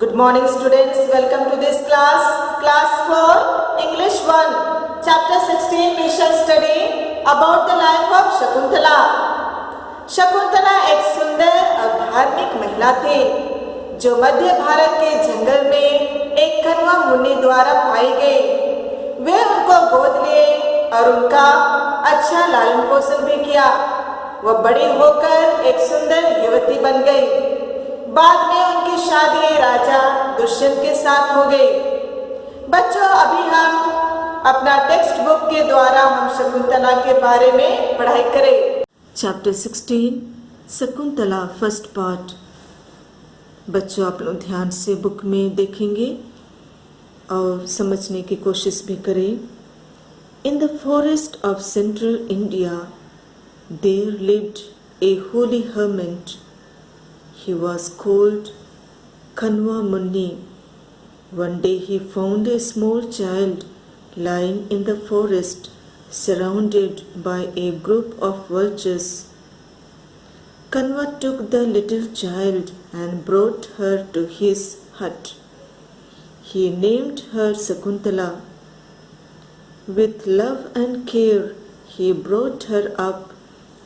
Good morning students, welcome to this class 4, English 1, chapter 16 we shall study about the life of Shakuntala. Shakuntala एक सुंदर और धार्मिक महिला थी जो मध्य भारत के जंगल में एक कण्वा मुनि द्वारा पाई गई। वे उनको गोद लिए और उनका अच्छा लालन पोषण भी किया। वह बड़ी होकर एक सुंदर युवती बन गई। बाद में उनकी शादी राजा दुष्यंत के साथ हो गई। बच्चों, अभी हम अपना टेक्स्ट बुक के द्वारा हम शकुंतला के बारे में पढ़ाई करें। Chapter 16 Shakuntala first part. बच्चों, आप लोग ध्यान से बुक में देखेंगे और समझने की कोशिश भी करें। In the forest of central India there lived a holy hermit. He was called Kanwa Muni. One day he found a small child lying in the forest, surrounded by a group of vultures. Kanwa took the little child and brought her to his hut. He named her Sakuntala. With love and care, he brought her up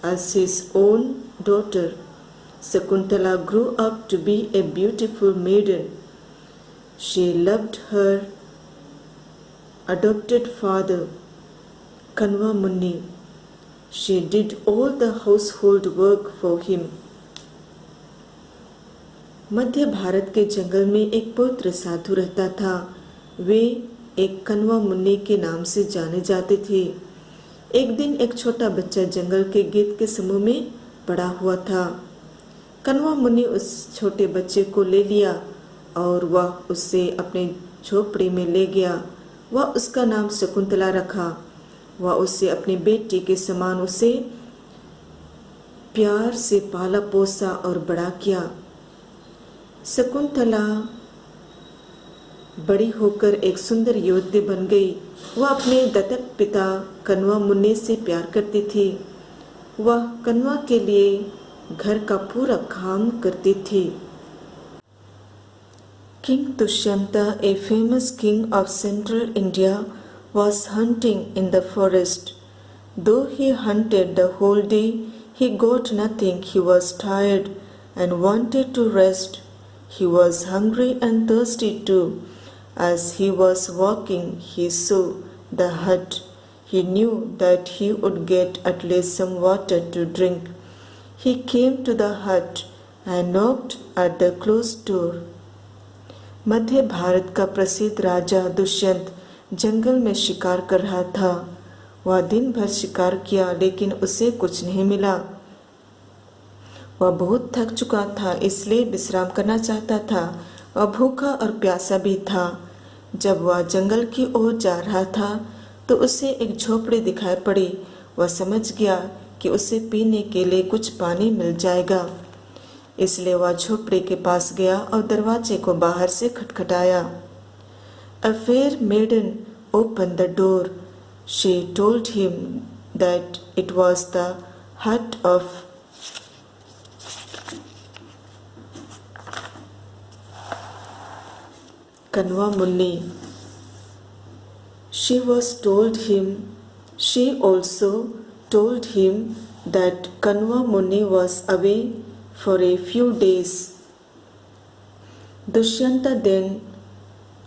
as his own daughter. Sakuntala grew up to be a beautiful maiden. She loved her adopted father, Kanwa Muni. She did all the household work for him. मध्य भारत के जंगल में एक पवित्र साधु रहता था। वे एक कण्वा मुनि के नाम से जाने जाते थे। एक दिन एक छोटा बच्चा जंगल के गीत के समूह में पड़ा हुआ था। कण्वा मुनि उस छोटे बच्चे को ले लिया और वह उसे अपने झोपड़ी में ले गया। वह उसका नाम शकुंतला रखा। वह उसे अपनी बेटी के समान उसे प्यार से पाला पोसा और बड़ा किया। शकुंतला बड़ी होकर एक सुंदर युवती बन गई। वह अपने दत्तक पिता कण्वा मुनि से प्यार करती थी। वह कण्वा के लिए घर का पूरा काम करती थी। King Dushyanta, a famous king of central India, was hunting in the forest. Though he hunted the whole day, he got nothing. He was tired and wanted to rest. He was hungry and thirsty too. As he was walking, he saw the hut. He knew that he would get at least some water to drink. He came to the hut and knocked at the closed door. मध्य भारत का प्रसिद्ध राजा दुष्यंत जंगल में शिकार कर रहा था। वह दिन भर शिकार किया लेकिन उसे कुछ नहीं मिला। वह बहुत थक चुका था, इसलिए विश्राम करना चाहता था। वह भूखा और प्यासा भी था। जब वह जंगल की ओर जा रहा था तो उसे एक झोपड़ी दिखाई पड़ी। वह समझ गया कि उसे पीने के लिए कुछ पानी मिल जाएगा, इसलिए वह झोपड़ी के पास गया और दरवाजे को बाहर से खटखटाया। A fair maiden opened the door. She told him that it was the hut of Kanwa Muni. She also told him that Kanwa Muni was away for a few days. Dushyanta then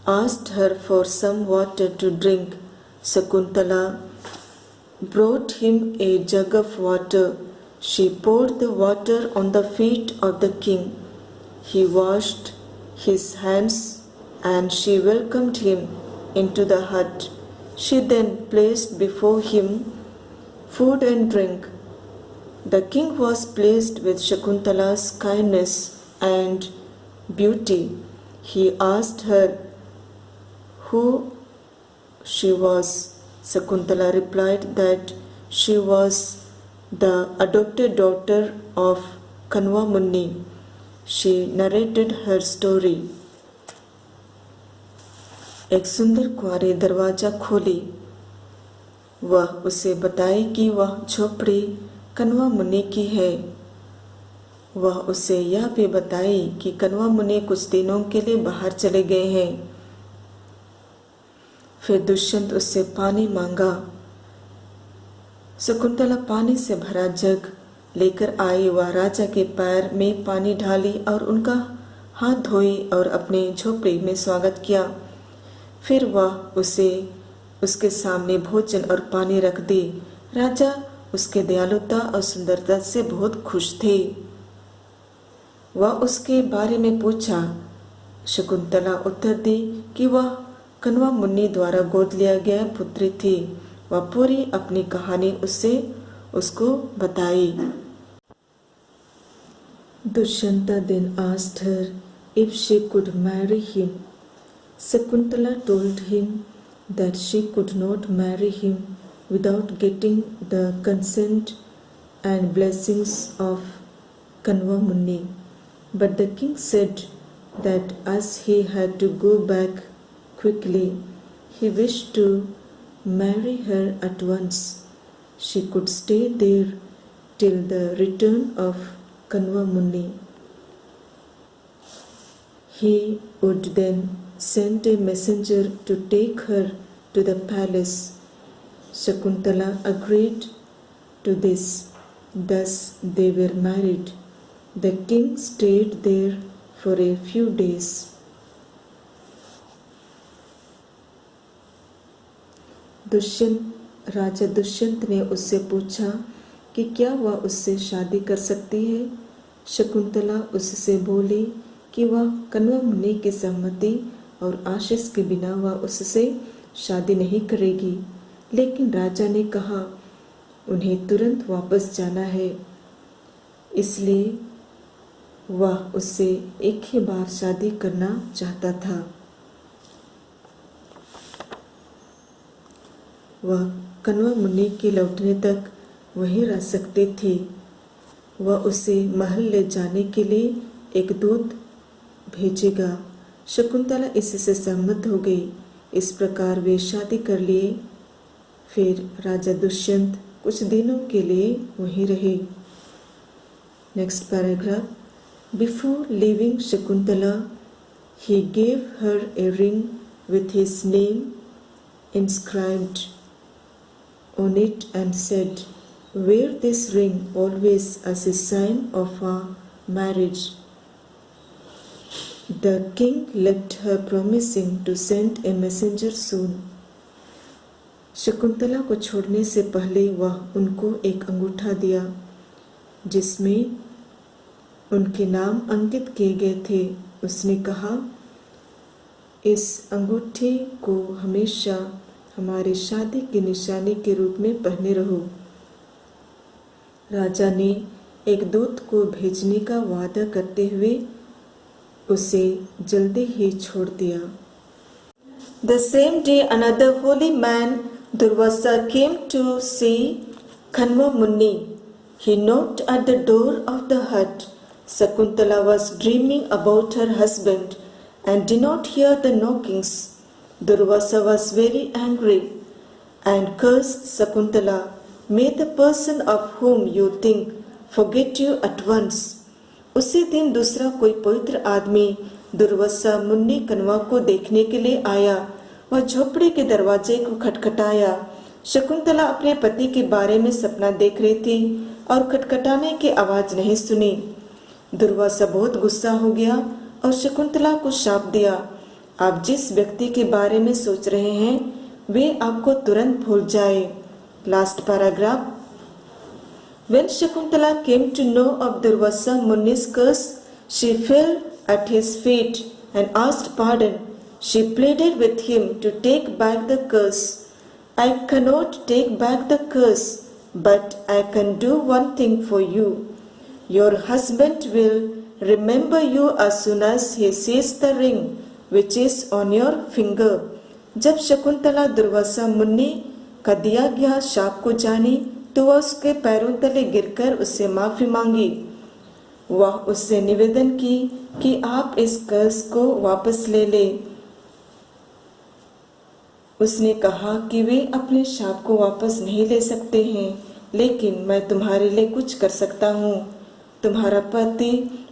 asked her for some water to drink. Sakuntala brought him a jug of water. She poured the water on the feet of the king. He washed his hands and she welcomed him into the hut. She then placed before him food and drink. The king was pleased with Shakuntala's kindness and beauty. He asked her who she was. Sakuntala replied that she was the adopted daughter of Kanwa Muni. She narrated her story. एक सुंदर कुंवारी दरवाजा खोली। वह उसे बताई कि वह झोपड़ी कण्वा मुनि की है। वह उसे यह भी बताई कि कण्व मुनि कुछ दिनों के लिए बाहर चले गए हैं। फिर दुष्यंत उससे पानी मांगा। शकुंतला पानी से भरा जग लेकर आई। वह राजा के पैर में पानी ढाली और उनका हाथ धोई और अपने झोपड़ी में स्वागत किया। फिर वह उसे उसके सामने भोजन और पानी रख दी। राजा उसके दयालुता और सुंदरता से बहुत खुश थे। वह उसके बारे में पूछा। शकुंतला उत्तर दी कि वह कण्व मुनि द्वारा गोद लिया गया पुत्री थी। वह पूरी अपनी कहानी उसको बताई। Dushyanta then asked her if she could marry him. Shakuntala told him that she could not marry him without getting the consent and blessings of Kanva Muni. But the king said that as he had to go back quickly, he wished to marry her at once. She could stay there till the return of Kanva Muni. He would then send a messenger to take her to the palace. Shakuntala agreed to this. Thus they were married. The king stayed there for a few days. राजा दुष्यंत ने उससे पूछा कि क्या वह उससे शादी कर सकती है। शकुंतला उससे बोली कि वह कण्व मुनि की सहमति और आशीष के बिना वह उससे शादी नहीं करेगी। लेकिन राजा ने कहा उन्हें तुरंत वापस जाना है, इसलिए वह उससे एक ही बार शादी करना चाहता था। वह कण्व मुनि के लौटने तक वहीं रह सकते थे। वह उसे महल ले जाने के लिए एक दूत भेजेगा। शकुंतला इससे सहमत हो गई। इस प्रकार वे शादी कर लिए। फिर राजा दुष्यंत कुछ दिनों के लिए वहीं रहे। Next paragraph. Before leaving Shakuntala he gave her a ring with his name inscribed on it and said, "Wear this ring always as a sign of our marriage." The king left her, promising to send a messenger soon. Shakuntala को छोड़ने से पहले वह उनको एक अंगूठा दिया जिसमें उनके नाम अंकित किए गए थे। उसने कहा, इस अंगूठे को हमेशा हमारी शादी की निशानी के रूप में पहने रहो। राजा ने एक दूत को भेजने का वादा करते हुए उसे जल्दी ही छोड़ दिया। The same day another holy man, Durvasa, came to see Kanva Muni. He knocked at the door of the hut. Shakuntala was dreaming about her husband and did not hear the knockings. Durvasa was very angry and cursed Shakuntala. May the person of whom you think forget you at once. उसी दिन दूसरा कोई पवित्र आदमी दुर्वासा मुन्नी कण्वा को देखने के लिए आया। वह झोपड़ी के दरवाजे को खटखटाया। शकुंतला अपने पति के बारे में सपना देख रही थी और खटखटाने की आवाज नहीं सुनी। दुर्वासा बहुत गुस्सा हो गया और शकुंतला को शाप दिया, आप जिस व्यक्ति के बारे में सोच रहे हैं वे आपको तुरंत भूल जाए। Last paragraph. When Shakuntala came to know of Durvasa Muni's curse, she fell at his feet and asked pardon. She pleaded with him to take back the curse. I cannot take back the curse, but I can do one thing for you. Your husband will remember you as soon as he sees the ring which is on your finger. जब शकुंतला दुर्वासा मुनि का दिया गया शाप को जानी तो वह उसके पैरों तले गिरकर उससे माफी मांगी। वह उससे निवेदन की कि आप इस कर्ज को वापस ले ले। उसने कहा कि वे अपने शाप को वापस नहीं ले सकते हैं, लेकिन मैं तुम्हारे लिए कुछ कर सकता हूँ। तुम्हारा पति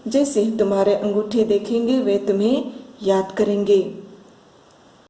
जैसे तुम्हारे अंगूठे देखेंगे वे तुम्हें याद करेंगे।